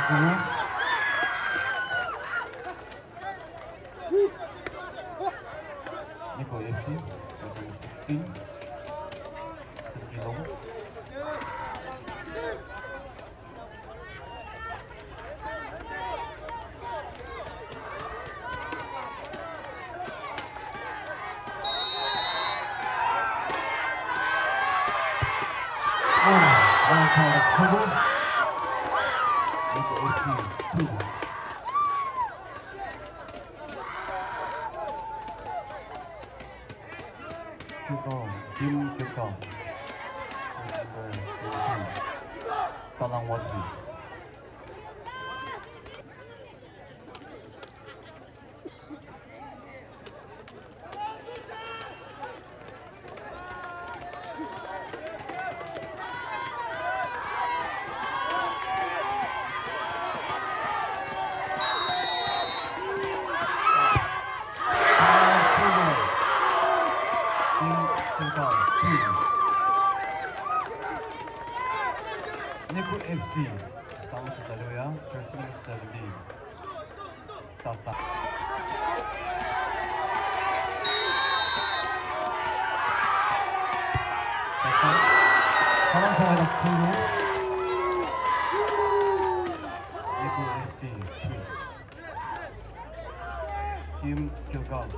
Nico FC, jersey 16, Silky Long. Nico FC 2. 김규경, 사랑워티. Nico FC, estamos en Saluya, jersey 17, Sasa. 사랑사회적 친구, Nico FC 3, 김규경.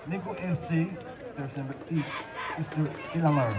Nico FC, jersey number 8, Mr. Ilamar.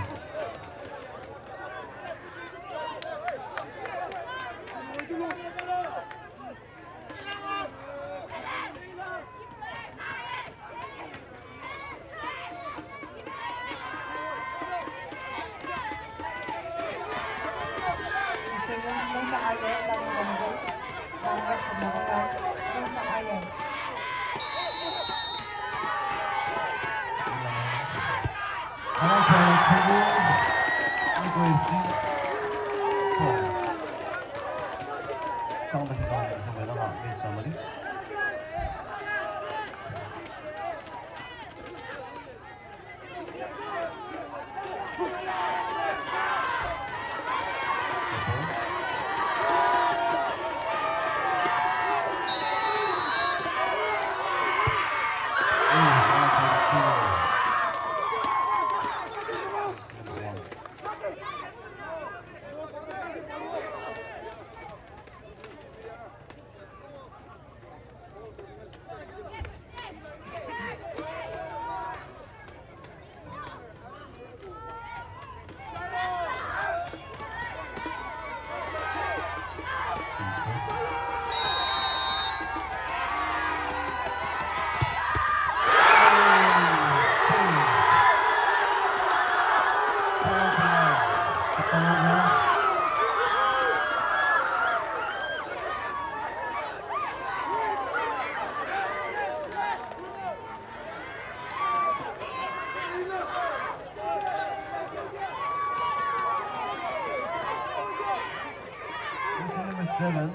Number 7,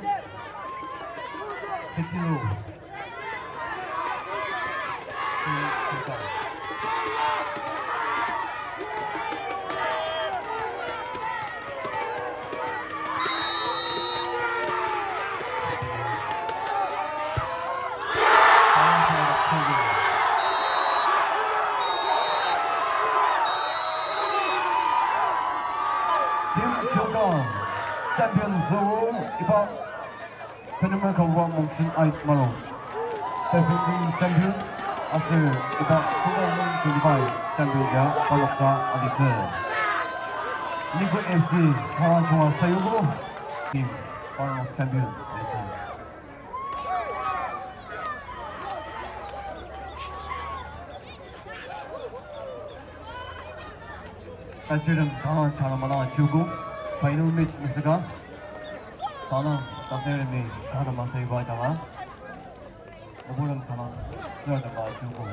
Petilu. Kim champion Zoro iba tournament kawan mungkin Ait Malu. Defending champion after iba 2025 champion ya Paloksa Aditya. Nico FC kawan cuma sayugo tim Palok champion Aditya. 사실은 강한 사람 하나 주고 파이널 매치였으가 저는 나세림이 가다 마세이바이다가 너보름 가나 그러다가 주고